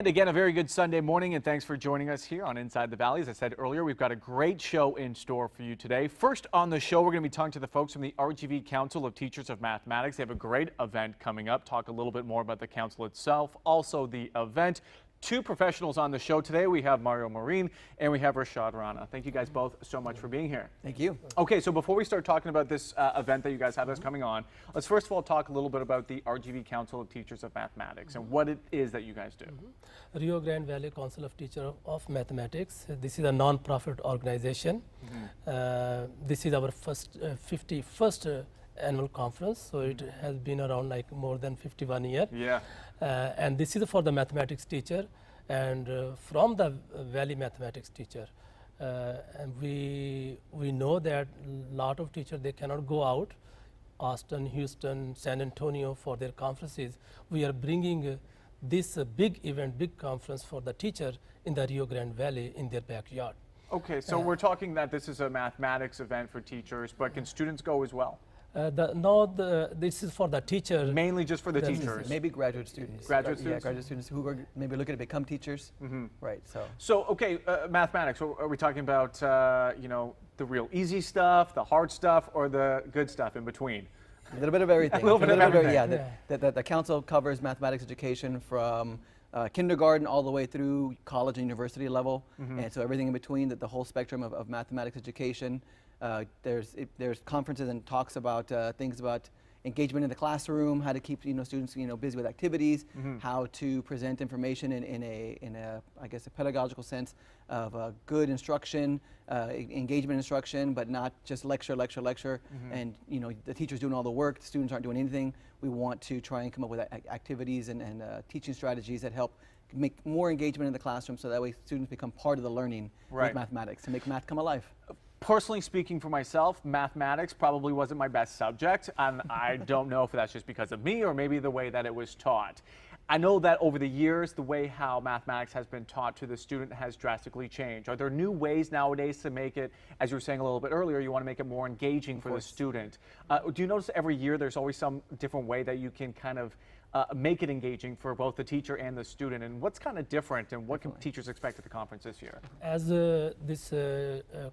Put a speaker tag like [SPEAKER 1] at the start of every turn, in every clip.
[SPEAKER 1] And again, a very good Sunday morning, and thanks for joining us here on Inside the Valley. As I said earlier, we've got a great show in store for you today. First on the show, we're going to be talking to the folks from the RGV Council of Teachers of Mathematics. They have a great event coming up. Talk a little bit more about the council itself, also the event. Two professionals on the show today. We have Mario Maureen and we have Rashad Rana. Thank you guys both so much for being here.
[SPEAKER 2] Thank you.
[SPEAKER 1] Okay, so before we start talking about this event that you guys have that's coming on, let's first of all talk a little bit about the RGV Council of Teachers of Mathematics and what it is that you guys do.
[SPEAKER 3] Rio Grande Valley Council of Teachers of Mathematics. This is a non-profit organization. This is our 51st annual conference, so it has been around like more than 51 years.
[SPEAKER 1] Yeah.
[SPEAKER 3] And this is for the mathematics teacher and from the Valley mathematics teacher. And we know that a lot of teachers, they cannot go out, Austin, Houston, San Antonio for their conferences. We are bringing this big event, big conference for the teacher in the Rio Grande Valley in their backyard.
[SPEAKER 1] Okay, so we're talking that this is a mathematics event for teachers, but can students go as well?
[SPEAKER 3] This is for the teacher.
[SPEAKER 1] Mainly just for the teachers.
[SPEAKER 2] Maybe graduate students.
[SPEAKER 1] Graduate students?
[SPEAKER 2] Yeah, graduate students who are maybe looking to become teachers. Right, so.
[SPEAKER 1] So, okay, mathematics, are we talking about, you know, the real easy stuff, the hard stuff, or the good stuff in between?
[SPEAKER 2] A little bit of everything.
[SPEAKER 1] A little bit of everything.
[SPEAKER 2] Yeah, the council covers mathematics education from kindergarten all the way through college and university level, and so everything in between, the whole spectrum of mathematics education. There's conferences and talks about things about engagement in the classroom, how to keep students busy with activities, how to present information in a I guess a pedagogical sense of good instruction, engagement instruction, but not just lecture, and the teacher's doing all the work, the students aren't doing anything. We want to try and come up with activities and teaching strategies that help make more engagement in the classroom, so that way students become part of the learning with mathematics to make math come alive.
[SPEAKER 1] Personally speaking for myself, mathematics probably wasn't my best subject, and I don't know if that's just because of me or maybe the way that it was taught. I know that over the years, the way how mathematics has been taught to the student has drastically changed. Are there new ways nowadays to make it, as you were saying a little bit earlier, you want to make it more engaging for the student? Do you notice every year there's always some different way that you can kind of make it engaging for both the teacher and the student, and what's kind of different, and what can teachers expect at the conference this year?
[SPEAKER 3] As this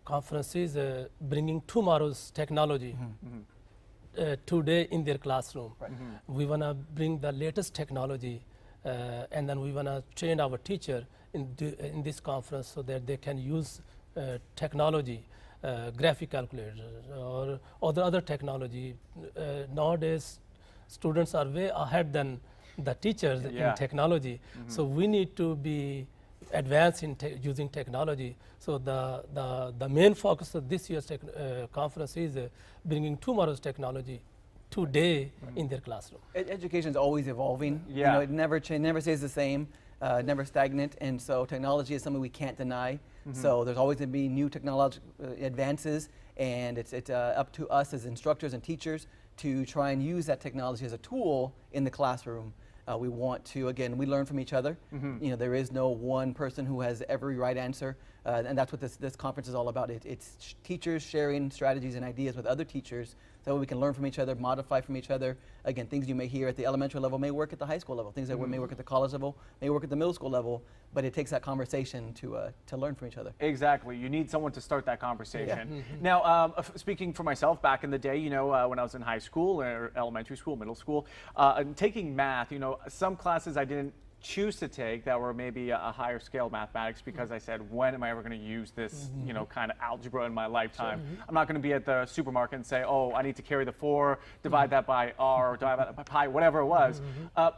[SPEAKER 3] conference is bringing tomorrow's technology today in their classroom. We want to bring the latest technology and then we want to train our teacher in this conference so that they can use technology, graphic calculators or the other technology. Nowadays, students are way ahead than the teachers in technology. So we need to be advanced in using technology. So the main focus of this year's conference is bringing tomorrow's technology today in their classroom.
[SPEAKER 2] Education is always evolving. It never stays the same, never stagnant, and so technology is something we can't deny. So there's always going to be new technological advances, and it's up to us as instructors and teachers to try and use that technology as a tool in the classroom. We want to, again, we learn from each other. There is no one person who has every right answer, and that's what this conference is all about. It's teachers sharing strategies and ideas with other teachers so we can learn from each other, modify from each other. Again, things you may hear at the elementary level may work at the high school level. Things that may work at the college level may work at the middle school level, but it takes that conversation to learn from each other.
[SPEAKER 1] Exactly. You need someone to start that conversation. Now, speaking for myself, back in the day, when I was in high school or elementary school, middle school, taking math, some classes I didn't choose to take that were maybe a higher scale mathematics because I said, when am I ever going to use this, kind of algebra in my lifetime? I'm not going to be at the supermarket and say, oh, I need to carry the 4, divide that by r, or divide that by pi, whatever it was.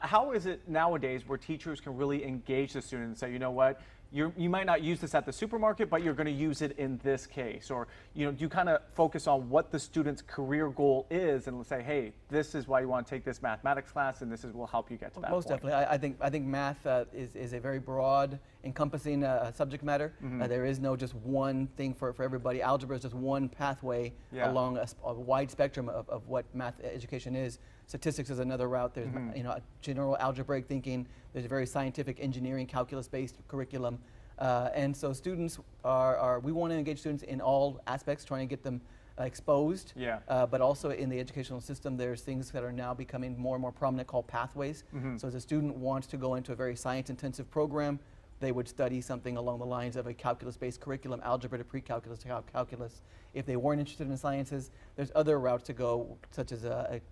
[SPEAKER 1] How is it nowadays where teachers can really engage the student and say, you know what, you might not use this at the supermarket, but you're going to use it in this case? Or do you kind of focus on what the student's career goal is and say, hey, this is why you want to take this mathematics class, and this will help you get to that
[SPEAKER 2] Most
[SPEAKER 1] point?
[SPEAKER 2] definitely. I think math is a very broad, encompassing subject matter. There is no just one thing for everybody. Algebra is just one pathway along a wide spectrum of what math education is. Statistics is another route. There's general algebraic thinking. There's a very scientific engineering calculus-based curriculum. And so students we want to engage students in all aspects, trying to get them exposed.
[SPEAKER 1] Yeah.
[SPEAKER 2] But also in the educational system, there's things that are now becoming more and more prominent called pathways. So as a student wants to go into a very science-intensive program, they would study something along the lines of a calculus-based curriculum, algebra to pre-calculus to calculus. If they weren't interested in sciences, there's other routes to go, such as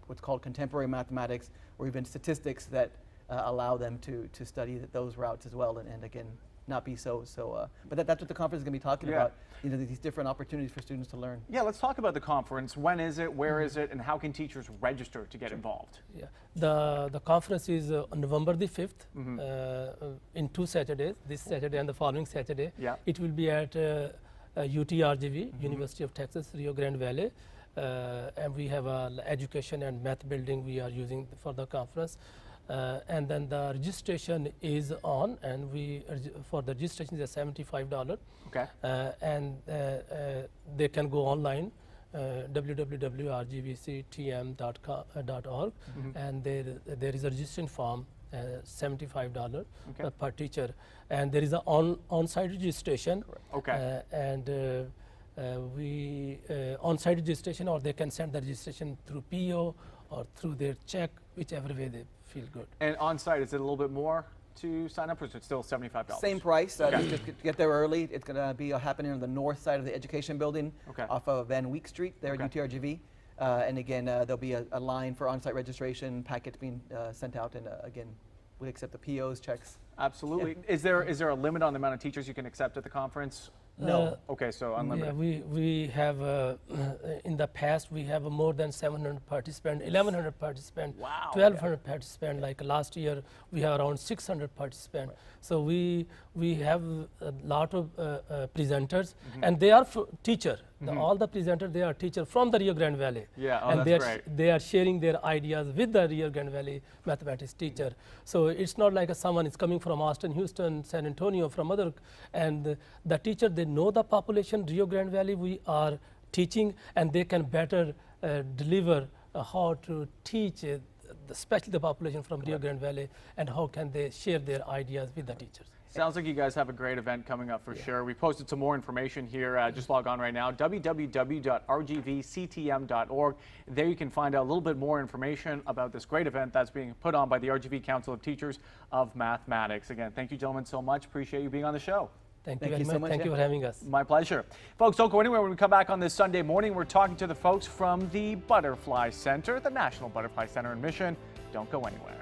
[SPEAKER 2] what's called contemporary mathematics or even statistics that allow them to study those routes as well, and again, not be but that's what the conference is going to be talking about, these different opportunities for students to learn.
[SPEAKER 1] Yeah, let's talk about the conference. When is it, where is it, and how can teachers register to get involved?
[SPEAKER 3] Yeah, the conference is on November the 5th, in 2 Saturdays, this Saturday and the following Saturday.
[SPEAKER 1] Yeah.
[SPEAKER 3] It will be at UTRGV, University of Texas, Rio Grande Valley. And we have education and math building we are using for the conference. And then the registration is on, and for the registration is $75.
[SPEAKER 1] Okay.
[SPEAKER 3] And they can go online, www.rgvctm.org, and there is a registration form, $75 per teacher, and there is an on-site registration.
[SPEAKER 1] Okay.
[SPEAKER 3] And on-site registration, or they can send the registration through PO or through their check, whichever way they feel good.
[SPEAKER 1] And on site, is it a little bit more to sign up, or is it still $75?
[SPEAKER 2] Same price. Just get there early. It's going to be happening on the north side of the education building, off of Van Wyck Street there at UTRGV. And again, there'll be a line for on-site registration, packets being sent out, and again, we accept the POs, checks.
[SPEAKER 1] Absolutely. Yeah. Is there a limit on the amount of teachers you can accept at the conference?
[SPEAKER 2] No.
[SPEAKER 1] Okay, so unlimited.
[SPEAKER 3] Yeah, we have, in the past, we have more than 700 participants, 1,100 participants,
[SPEAKER 1] wow,
[SPEAKER 3] 1,200 participants. Like last year, we have around 600 participants. So we have a lot of presenters, and they are teacher. All the presenters, they are teachers from the Rio Grande Valley.
[SPEAKER 1] Yeah,
[SPEAKER 3] and
[SPEAKER 1] that's great.
[SPEAKER 3] They are sharing their ideas with the Rio Grande Valley mathematics teacher. So it's not like someone is coming from Austin, Houston, San Antonio, from other, and the teacher, they know the population, Rio Grande Valley we are teaching, and they can better deliver how to teach especially the population from Rio Grande Valley, and how can they share their ideas with the teachers.
[SPEAKER 1] Sounds like you guys have a great event coming up for sure. We posted some more information here. Just log on right now, www.rgvctm.org. There you can find out a little bit more information about this great event that's being put on by the RGV Council of Teachers of Mathematics. Again, thank you gentlemen so much. Appreciate you being on the show.
[SPEAKER 3] Thank you very much. Thank you for having us.
[SPEAKER 1] My pleasure. Folks, don't go anywhere. When we come back on this Sunday morning, we're talking to the folks from the Butterfly Center, the National Butterfly Center in Mission. Don't go anywhere.